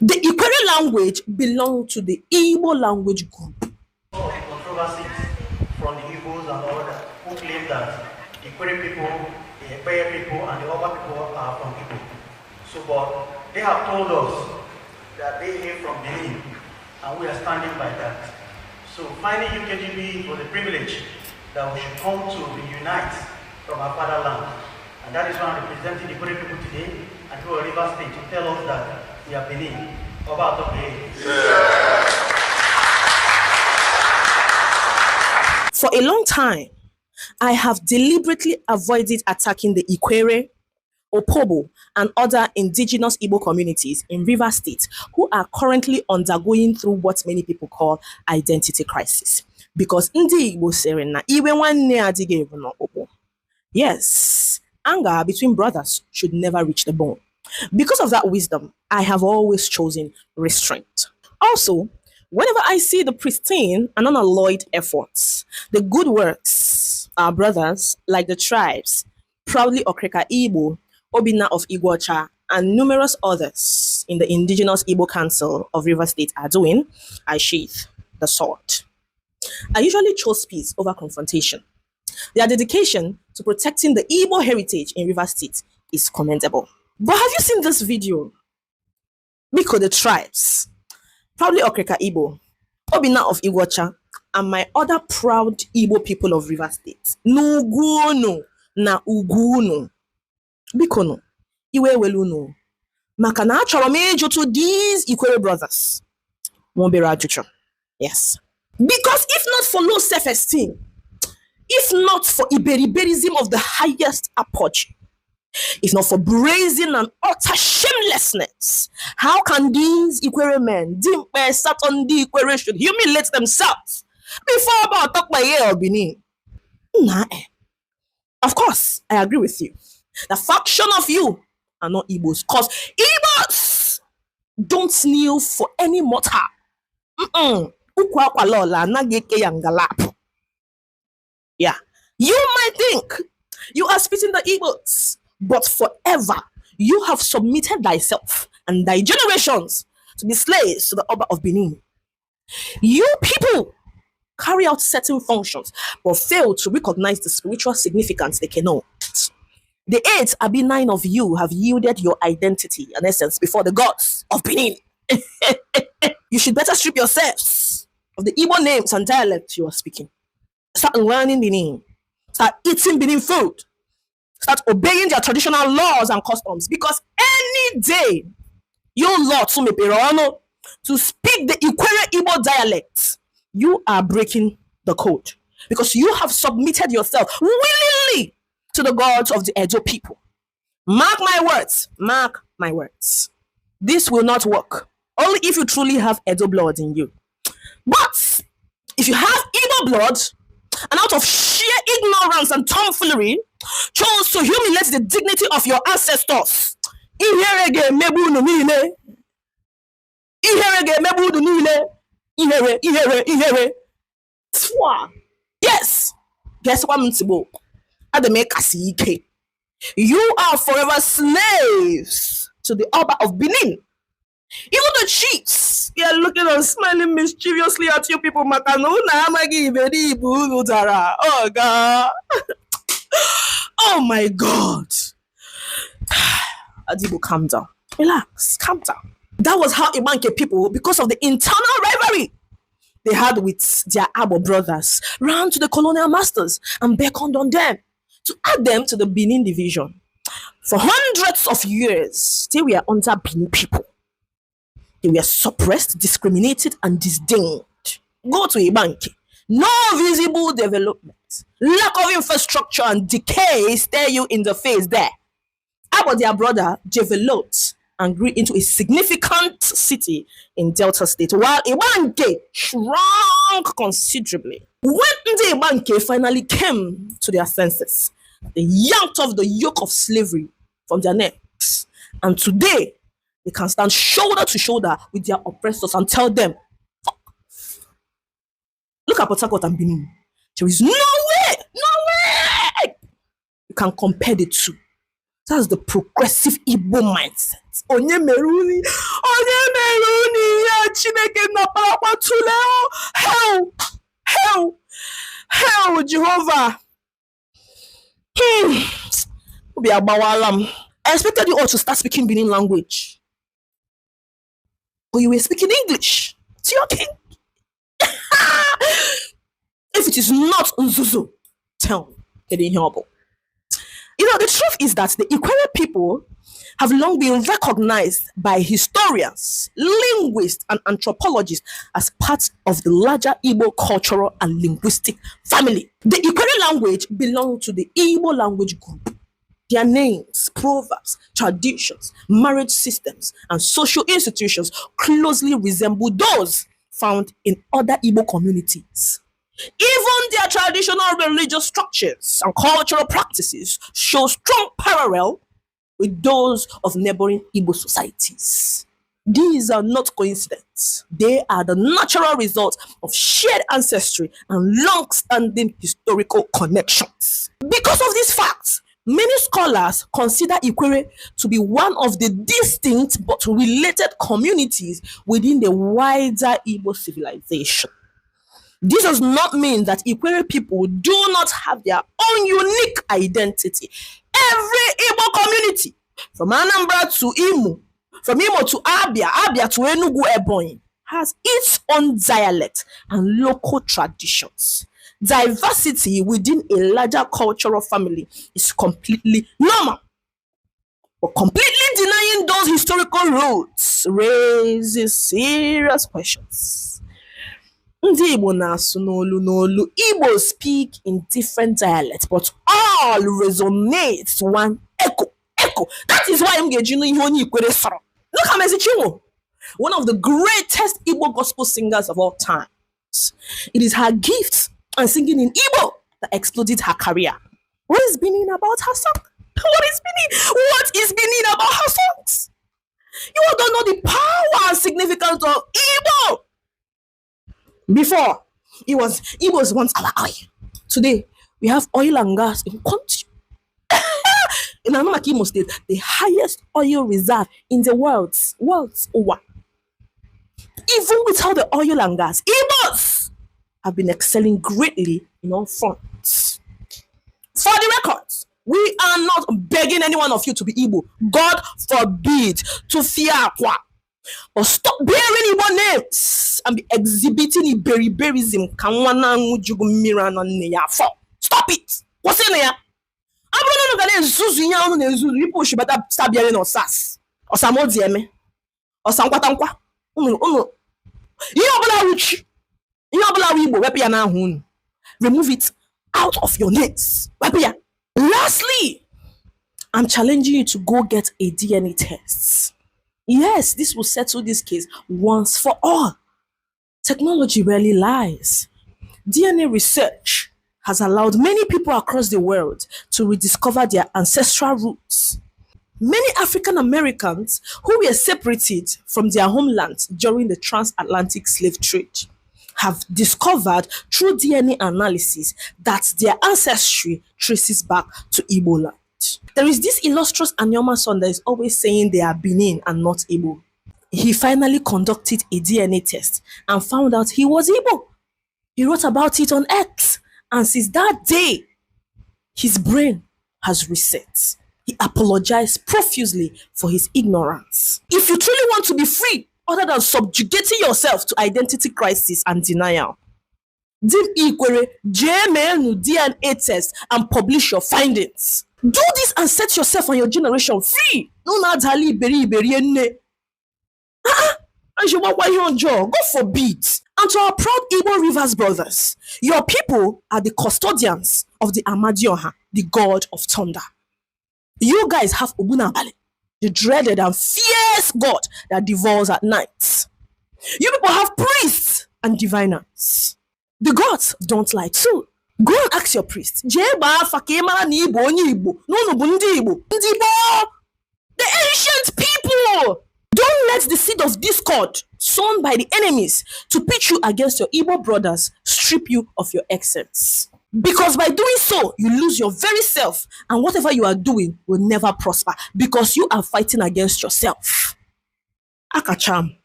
The Ikwerre language belonged to the Igbo language group. All the controversies from the Igbos and others who claim that the Ikwerre people, the Ikwerre people, and the Oba people are from Igbo. So, but they have told us that they came from Benin, and we are standing by that. So, finding UKGB was a privilege that we should come to reunite from our fatherland. And that is why I'm representing the Ikwerre people today and to River State to tell us that we are Benin. Oba of Benin. For a long time, I have deliberately avoided attacking the Ikwerre, Opobo, and other indigenous Igbo communities in River State who are currently undergoing through what many people call identity crisis. Because ndị Igbo sere na iwe nwanne adịghị ebu n'ọkpụkpụ. Yes, anger between brothers should never reach the bone. Because of that wisdom, I have always chosen restraint. Also, whenever I see the pristine and unalloyed efforts, the good works our brothers, like the tribes, proudly Okreka Igbo, Obina of Iguacha, and numerous others in the Indigenous Igbo Council of River State are doing, I sheath the sword. I usually chose peace over confrontation. Their dedication to protecting the Igbo heritage in River State is commendable. But have you seen this video? Biko the tribes, proudly Okreka Igbo, Obina of Iguacha, and my other proud Igbo people of River State. Nuguno na uguno. Biko no, iwe weluno. Maka na achọrọ m ịjụ to these Ikwerre brothers. Won't be yes. Because if not for low self-esteem, if not for Iberiberism of the highest apogee, if not for brazen and utter shamelessness, how can these Ikwerre men, Dimpe, sat on the Ikwerre should humiliate themselves before about talk by year of Benin? Nah, of course, I agree with you. The faction of you are not Igbos, because Igbos don't kneel for any mortal. Yeah, you might think you are spitting the Igbos, but forever you have submitted thyself and thy generations to be slaves to the Oba of Benin. You people carry out certain functions, but fail to recognize the spiritual significance they cannot. The 8 Abi 9 of you have yielded your identity and essence before the gods of Benin. You should better strip yourselves of the Igbo names and dialects you are speaking. Start learning Benin. Start eating Benin food. Start obeying their traditional laws and customs. Because any day you lot to speak the Ikwerre Igbo dialect, you are breaking the code. Because you have submitted yourself willingly to the gods of the Edo people. Mark my words. Mark my words. This will not work. Only if you truly have Edo blood in you. But if you have Igbo blood, and out of sheer ignorance and tomfoolery, chose to humiliate the dignity of your ancestors, yes, guess what, Mtibo? You are forever slaves to the Oba of Benin. Even the chiefs, they are looking and smiling mischievously at you people. Oh God. Oh my God. Adibo, calm down. Relax, calm down. That was how Ibanke people, because of the internal rivalry they had with their Abo brothers, ran to the colonial masters and beckoned on them to add them to the Benin division. For hundreds of years, they were under Benin people. They were suppressed, discriminated, and disdained. Go to Ibanke. No visible development. Lack of infrastructure and decay stare you in the face there. About their brother developed and grew into a significant city in Delta State, while Ibanke shrunk considerably. When the Ibanke finally came to their senses, they yanked off the yoke of slavery from their necks. And today, they can stand shoulder to shoulder with their oppressors and tell them, fuck. Look at Port Harcourt and Benin. There is no way you can compare the two. That's the progressive Igbo mindset. Onye meruni, ya Chineke na parakwa hell, hell, hell, Jehovah. Obi agbawalam. I expected you all to start speaking Benin language, but you were speaking English to your king. If it is not Nzuzu, tell me. The truth is that the Ikwerre people have long been recognized by historians, linguists, and anthropologists as part of the larger Igbo cultural and linguistic family. The Ikwerre language belongs to the Igbo language group. Their names, proverbs, traditions, marriage systems, and social institutions closely resemble those found in other Igbo communities. Even their traditional religious structures and cultural practices show strong parallel with those of neighboring Igbo societies. These are not coincidences. They are the natural result of shared ancestry and long-standing historical connections. Because of these facts, many scholars consider Ikwerre to be one of the distinct but related communities within the wider Igbo civilization. This does not mean that Ikwerre people do not have their own unique identity. Every Igbo community, from Anambra to Imo, from Imo to Abia, Abia to Enugu Ebonyi, has its own dialect and local traditions. Diversity within a larger cultural family is completely normal. But completely denying those historical roots raises serious questions. Ndị Igbo na-asụ n'olu n'olu. Igbo speak in different dialects, but all resonate to one echo. That is why I'm getting ihe onye Ikwerre sọrọ. Look at Mercy Chinwo, one of the greatest Igbo gospel singers of all time. It is her gift and singing in Igbo that exploded her career. What is Benin about her song? What is Benin about her songs? You all don't know the power and significance of Igbo. Before, Igbo was once our oil. Today, we have oil and gas in country. In Imo State, the highest oil reserve in the world over. Even without the oil and gas, Igbos have been excelling greatly in all fronts. For the record, we are not begging any one of you to be Igbo. God forbid to fear. Or stop bearing Igbo names and be exhibiting Iberiberism. Stop it. What's in there? People should better start bearing on SAS. Or some old DM. Or some quatankwa. Remove it out of your names. Lastly, I'm challenging you to go get a DNA test. Yes, this will settle this case once for all. Technology rarely lies. DNA research has allowed many people across the world to rediscover their ancestral roots. Many African Americans who were separated from their homelands during the transatlantic slave trade have discovered through DNA analysis that their ancestry traces back to Igbo land. There is this illustrious Anyoma son that is always saying they are Benin and not Igbo. He finally conducted a DNA test and found out he was Igbo. He wrote about it on X, and since that day, his brain has reset. He apologized profusely for his ignorance. If you truly want to be free, other than subjugating yourself to identity crisis and denial, Dim Ikwerre, JML DNA test and publish your findings. Do this and set yourself and your generation free. No matter God forbid. And to our proud Igbo Rivers brothers, your people are the custodians of the Amadioha, the god of thunder. You guys have Obunabale, the dreaded and fierce god that devours at night. You people have priests and diviners. The gods don't lie too. Go and ask your priest. The ancient people. Don't let the seed of discord sown by the enemies to pitch you against your Igbo brothers strip you of your essence. Because by doing so, you lose your very self, and whatever you are doing will never prosper because you are fighting against yourself. Akacham.